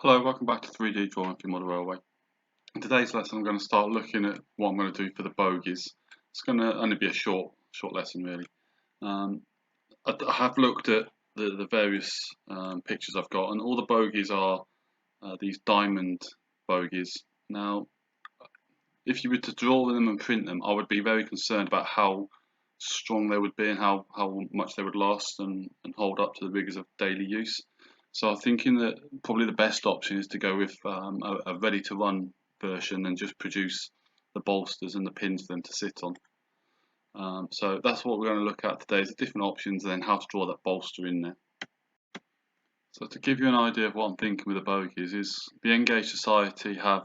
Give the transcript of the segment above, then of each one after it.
Hello, welcome back to 3D Drawing for Model Railway. In today's lesson I'm going to start looking at what I'm going to do for the bogies. It's going to only be a short lesson really. I have looked at the various pictures I've got, and all the bogies are these diamond bogies. Now, if you were to draw them and print them, I would be very concerned about how strong they would be and how much they would last and hold up to the rigours of daily use. So I'm thinking that probably the best option is to go with a ready-to-run version and just produce the bolsters and the pins for them to sit on. So that's what we're going to look at today, is the different options and then how to draw that bolster in there. So to give you an idea of what I'm thinking with the bogies is the Engaged Society have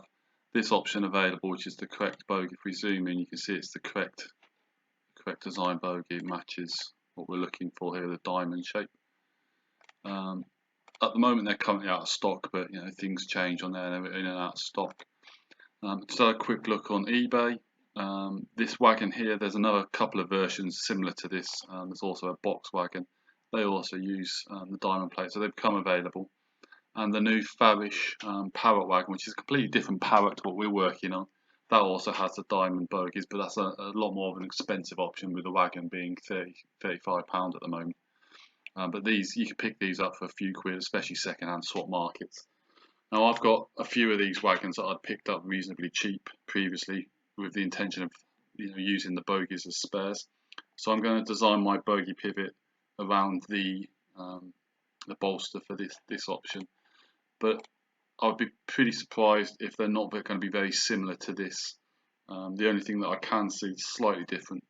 this option available, which is the correct bogie. If we zoom in, you can see it's the correct design bogie. It matches what we're looking for here, the diamond shape. At the moment they're currently out of stock, but things change on there, they're in and out of stock. So a quick look on eBay. This wagon here, there's another couple of versions similar to this. There's also a box wagon. They also use the diamond plate, so they've become available. And the new Farish Parrot wagon, which is a completely different Parrot to what we're working on, that also has the diamond bogies, but that's a lot more of an expensive option, with the wagon being £35 at the moment. But these, you can pick these up for a few quid, especially second-hand swap markets. Now I've got a few of these wagons that I'd picked up reasonably cheap previously, with the intention of using the bogies as spares. So I'm going to design my bogie pivot around the bolster for this option. But I'd be pretty surprised if they're not going to be very similar to this. The only thing that I can see slightly different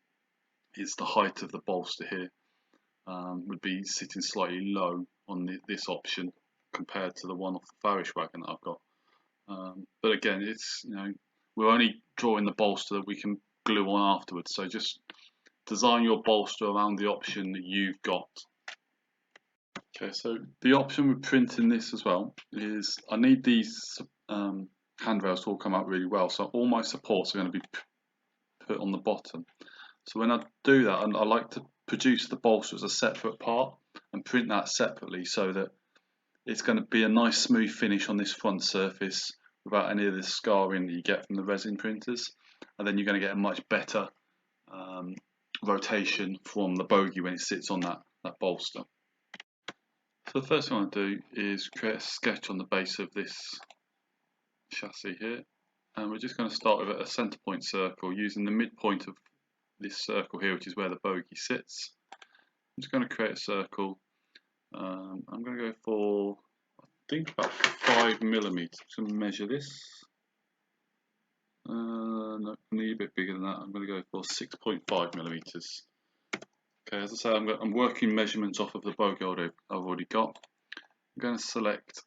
is the height of the bolster here. Would be sitting slightly low on this option compared to the one off the Farish wagon that I've got. But again, it's we're only drawing the bolster that we can glue on afterwards. So just design your bolster around the option that you've got. Okay, so the option with printing this as well is I need these handrails to all come out really well. So all my supports are going to be put on the bottom. So when I do that, I like to produce the bolster as a separate part and print that separately, so that it's going to be a nice smooth finish on this front surface without any of the scarring that you get from the resin printers. And then you're going to get a much better rotation from the bogie when it sits on that bolster. So the first thing I want to do is create a sketch on the base of this chassis here, and we're just going to start with a centre point circle using the midpoint of this circle here, which is where the bogie sits. I'm just going to create a circle. I'm going to go for, I think, about 5mm. I'm going to measure this. No, I need a bit bigger than that. I'm going to go for 6.5mm. Okay, as I say, I'm working measurements off of the bogie I've already got. I'm going to select.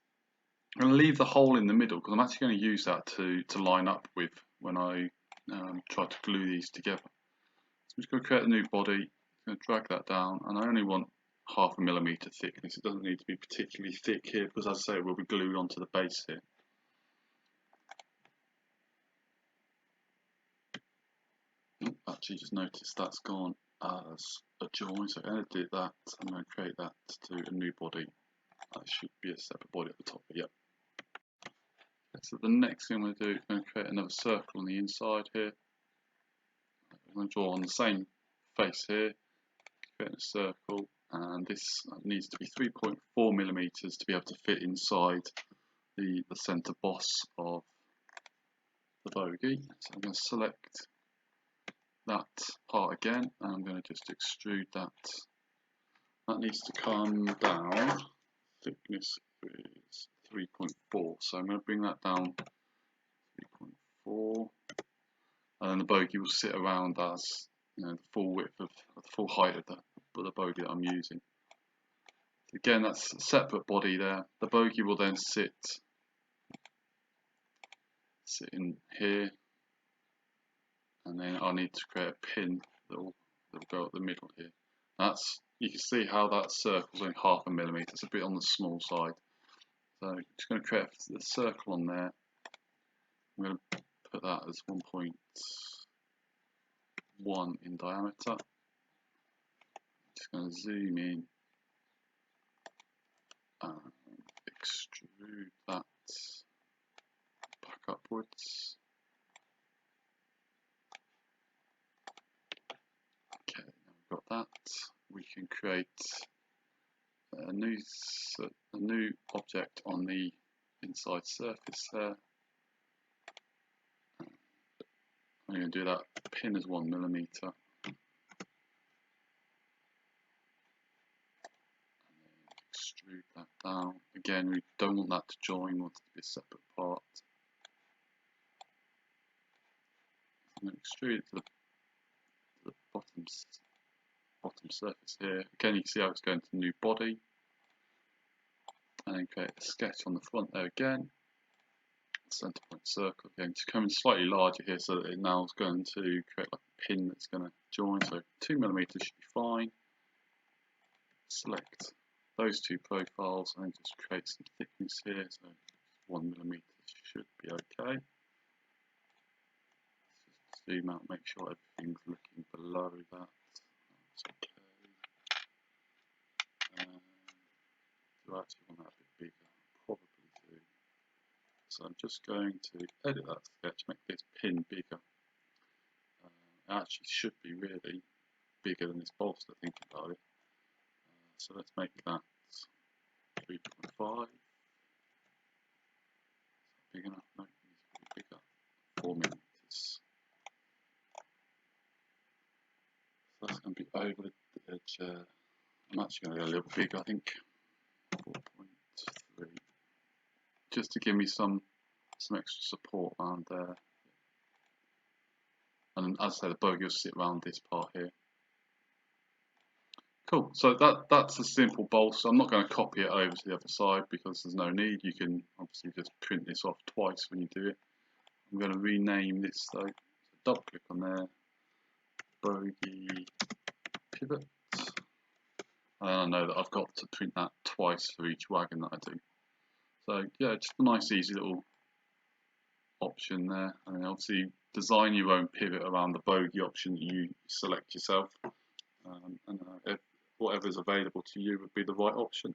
I'm going to leave the hole in the middle because I'm actually going to use that to line up with when I try to glue these together. I'm just going to create a new body. I'm going to drag that down, and I only want 0.5mm thickness. It doesn't need to be particularly thick here because, as I say, it will be glued onto the base here. Actually, just noticed that's gone as a join, so I'm going to edit that. I'm going to create that to a new body. That should be a separate body at the top, but yep. Okay, so the next thing I'm going to do is I'm going to create another circle on the inside here. I'm going to draw on the same face here, create a circle, and this needs to be 3.4mm to be able to fit inside the centre boss of the bogie. So I'm going to select that part again, and I'm going to just extrude that. That needs to come down. Thickness is 3.4, so I'm going to bring that down 3.4, and then the bogie will sit around as the full width of the full height of the bogie that I'm using. Again, that's a separate body there. The bogie will then sit in here, and then I need to create a pin that will go up the middle here. You can see how that circle's only 0.5mm. It's a bit on the small side. So I'm just going to create a circle on there. I'm going to put that as 1.1 in diameter. Just going to zoom in and extrude that backwards. Okay, now we've got that. We can create a new object on the inside surface there. I'm going to do that pin as 1mm. Extrude that down. Again, we don't want that to join, we want it to be a separate part. I'm going to extrude it to the bottom surface here. Again, you can see how it's going to the new body. And then create a sketch on the front there again. Center point circle again, just coming slightly larger here so that it now is going to create like a pin that's going to join. So 2mm should be fine. Select those two profiles and just create some thickness here. So 1mm should be okay. Just zoom out, make sure everything's looking below that. That's okay. Do I actually want that a bit bigger? Probably do. So I'm just going to edit that sketch, make this pin bigger. It actually should be really bigger than this bolster, thinking about it. So let's make that 3.5. Big enough? No, it needs to be bigger. 4mm. So that's going to be over the edge. I'm actually going to go a little bigger, I think 4.3, just to give me some extra support around there. And as I say, the bogey will sit around this part here. Cool, so that's a simple bolster. I'm not going to copy it over to the other side because there's no need. You can obviously just print this off twice when you do it. I'm going to rename this though. So double click on there, bogey pivot. And I know that I've got to print that twice for each wagon that I do. So yeah, just a nice easy little option there. And then obviously design your own pivot around the bogey option that you select yourself. And whatever's available to you would be the right option.